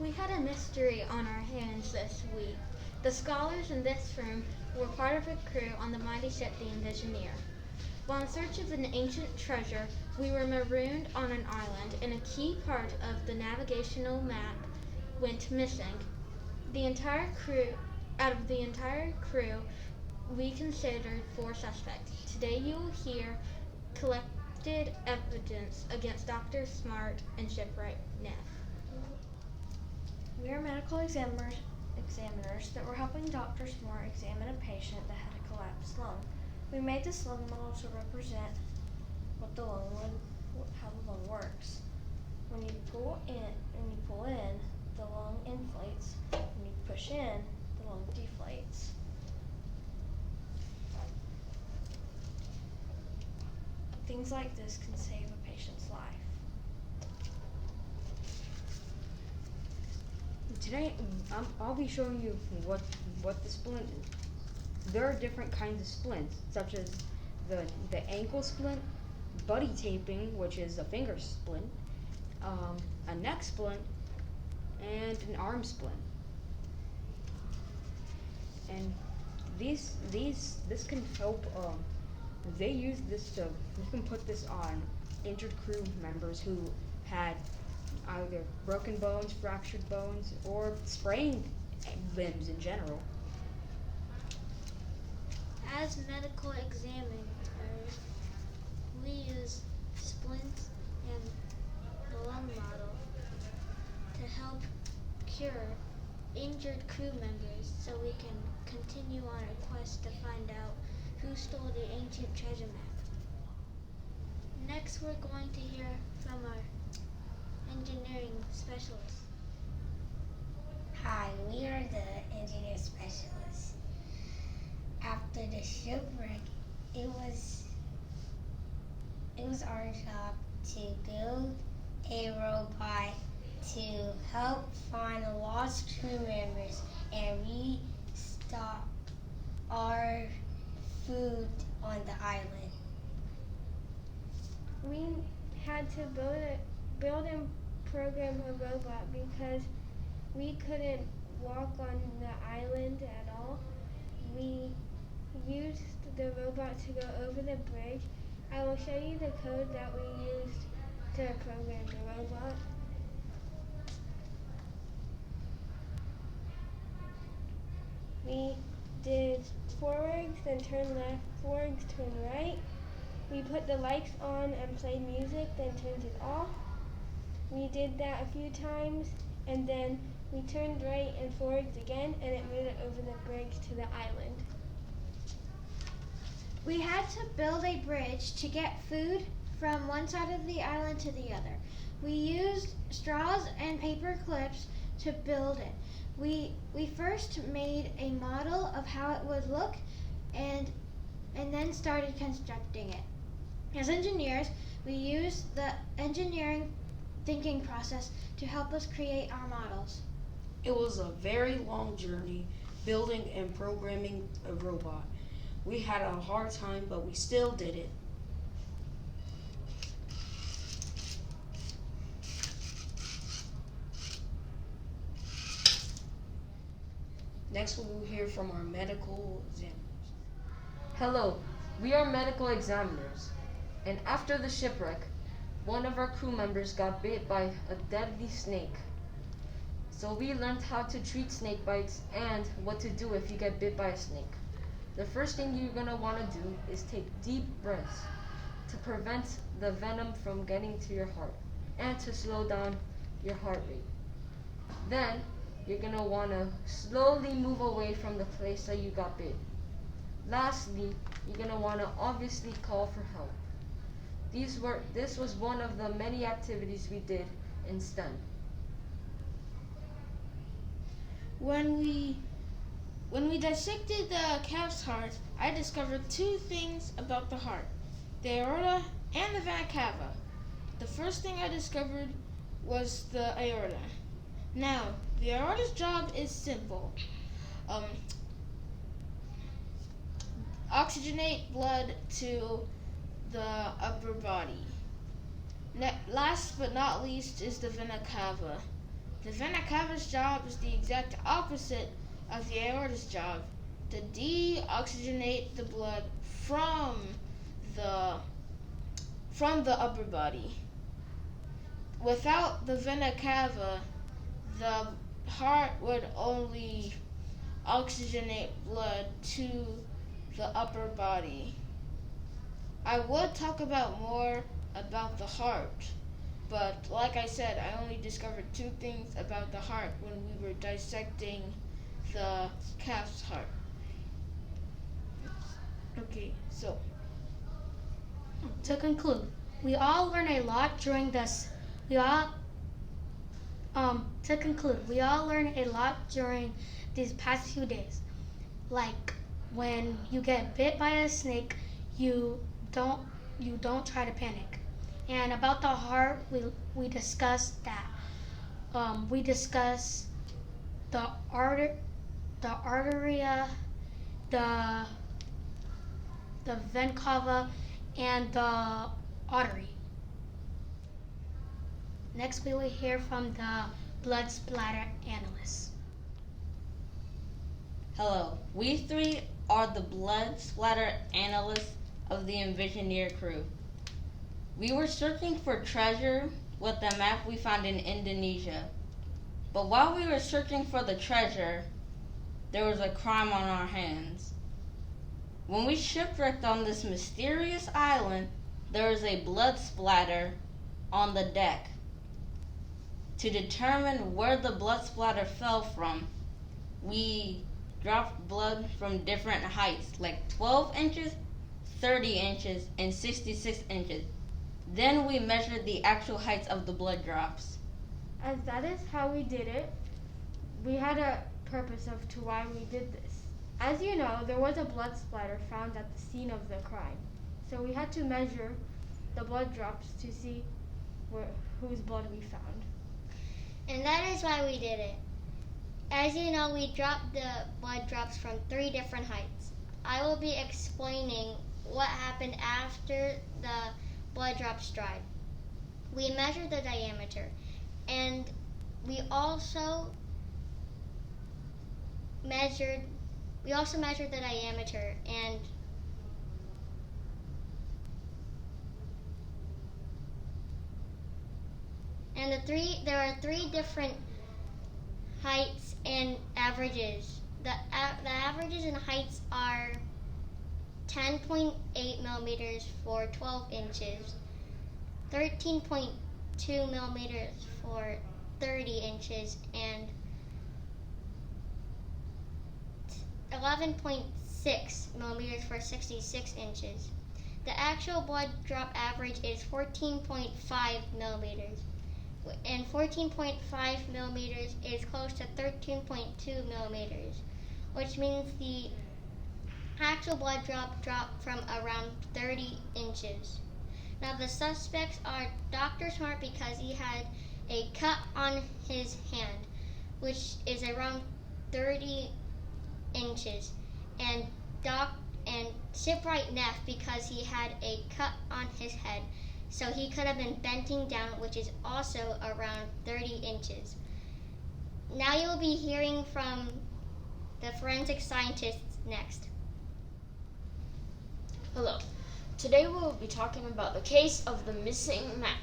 We had a mystery on our hands this week. The scholars in this room were part of a crew on the mighty ship the Envisioneer. While in search of an ancient treasure, we were marooned on an island and a key part of the navigational map went missing. Out of the entire crew, we considered 4 suspects. Today you will hear collected evidence against Dr. Smart and Shipwright Neff. We are medical examiners that were helping Dr. Smart examine a patient that had a collapsed lung. We made this lung model to represent how the lung works. When you pull in, the lung inflates. When you push in, the lung deflates. Things like this can save a patient's life. Today, I'll be showing you what the splint is. There are different kinds of splints, such as the ankle splint, buddy taping, which is a finger splint, a neck splint, and an arm splint. And this can help. They use this to. You can put this on injured crew members who had either broken bones, fractured bones, or sprained limbs in general. As medical examiners, we use splints and the lung model to help cure injured crew members so we can continue on our quest to find out who stole the ancient treasure map. Next, we're going to hear from our engineering specialists. Hi, we are the engineer specialists. After the shipwreck, it was our job to build a robot to help find lost crew members and restock our food on the island. We had to build and program a robot because we couldn't walk on the island at all. We used the robot to go over the bridge. I will show you the code that we used to program the robot. We did forwards, then turn left, forwards, turn right. We put the lights on and played music, then turned it off. We did that a few times, and then we turned right and forwards again, and it made it over the bridge to the island. We had to build a bridge to get food from one side of the island to the other. We used straws and paper clips to build it. We first made a model of how it would look and then started constructing it. As engineers, we used the engineering thinking process to help us create our models. It was a very long journey building and programming a robot. We had a hard time, but we still did it. Next, we will hear from our medical examiners. Hello, we are medical examiners, and after the shipwreck, one of our crew members got bit by a deadly snake. So we learned how to treat snake bites and what to do if you get bit by a snake. The first thing you're going to want to do is take deep breaths to prevent the venom from getting to your heart and to slow down your heart rate. Then, you're going to want to slowly move away from the place that you got bit. Lastly, you're going to want to obviously call for help. This was one of the many activities we did in STEM. When we dissected the calf's heart, I discovered 2 things about the heart: the aorta and the vena cava. The first thing I discovered was the aorta. Now, the aorta's job is simple. Oxygenate blood to the upper body. Last but not least is the vena cava. The vena cava's job is the exact opposite of the aorta's job, to deoxygenate the blood from the upper body. Without the vena cava, the heart would only oxygenate blood to the upper body. I would talk about more about the heart, but like I said, I only discovered 2 things about the heart when we were dissecting the calf's heart. Okay, so To conclude, we all learn a lot during this. To conclude, we all learn a lot during these past few days. Like when you get bit by a snake, you don't try to panic. And about the heart, we discussed that. We discussed the arteria, the vena cava, and the artery. Next, we will hear from the blood splatter analyst. Hello, we 3 are the blood splatter analysts of the Envisioneer crew. We were searching for treasure with the map we found in Indonesia. But while we were searching for the treasure, there was a crime on our hands. When we shipwrecked on this mysterious island, there was a blood splatter on the deck. To determine where the blood splatter fell from, we dropped blood from different heights, like 12 inches, 30 inches, and 66 inches. Then we measured the actual heights of the blood drops. As that is how we did it, we had a purpose of to why we did this. As you know, there was a blood splatter found at the scene of the crime. So we had to measure the blood drops to see whose blood we found. And that is why we did it. As you know, we dropped the blood drops from 3 different heights. I will be explaining what happened after the blood drops dried. We measured the diameter, and we also measured the diameter, and there are 3 different heights and averages. The averages and heights are 10.8 millimeters for 12 inches, 13.2 millimeters for 30 inches, and 11.6 millimeters for 66 inches. The actual blood drop average is 14.5 millimeters. And 14.5 millimeters is close to 13.2 millimeters, which means the actual blood drop dropped from around 30 inches. Now the suspects are Dr. Smart because he had a cut on his hand, which is around 30 inches, and Shipwright Neff because he had a cut on his head, so he could have been bending down, which is also around 30 inches. Now you'll be hearing from the forensic scientists next. Hello. Today we'll be talking about the case of the missing map.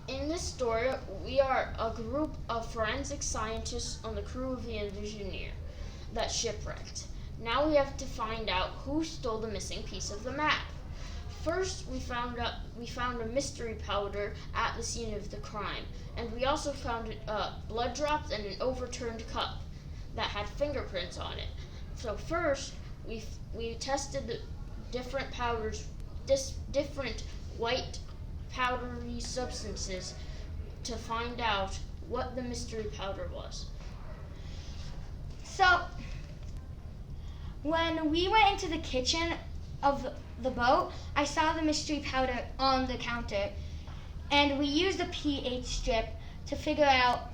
In this story, we are a group of forensic scientists on the crew of the Envisioneer that shipwrecked. Now we have to find out who stole the missing piece of the map. First, we found a mystery powder at the scene of the crime, and we also found blood drops and an overturned cup that had fingerprints on it. So first, we tested different powders, different white powdery substances to find out what the mystery powder was. So, when we went into the kitchen of the boat, I saw the mystery powder on the counter, and we used a pH strip to figure out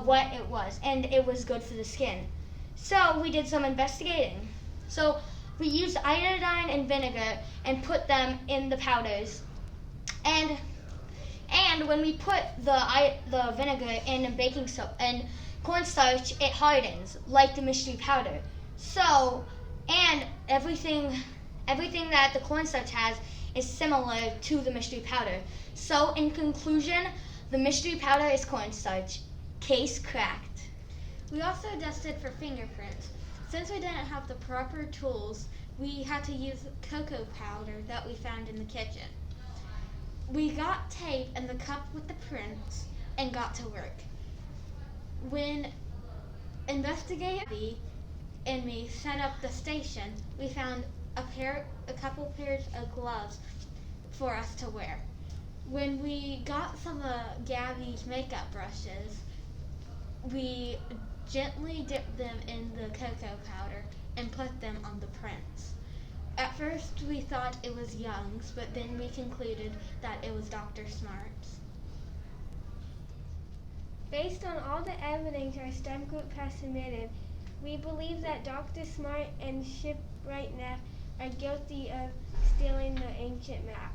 what it was, and it was good for the skin. So we did some investigating. So we used iodine and vinegar and put them in the powders, and And when we put the vinegar in baking soda and cornstarch, it hardens like the mystery powder. So, and everything that the cornstarch has is similar to the mystery powder. So, in conclusion, the mystery powder is cornstarch. Case cracked. We also tested for fingerprints. Since we didn't have the proper tools, we had to use cocoa powder that we found in the kitchen. We got tape and the cup with the prints and got to work. When investigator and me set up the station, we found a couple pairs of gloves for us to wear. When we got some of Gabby's makeup brushes, we gently dipped them in the cocoa powder and put them on the prints. At first we thought it was Young's, but then we concluded that it was Dr. Smart's. Based on all the evidence our STEM group has submitted, we believe that Dr. Smart and Shipwright Neff are guilty of stealing the ancient map.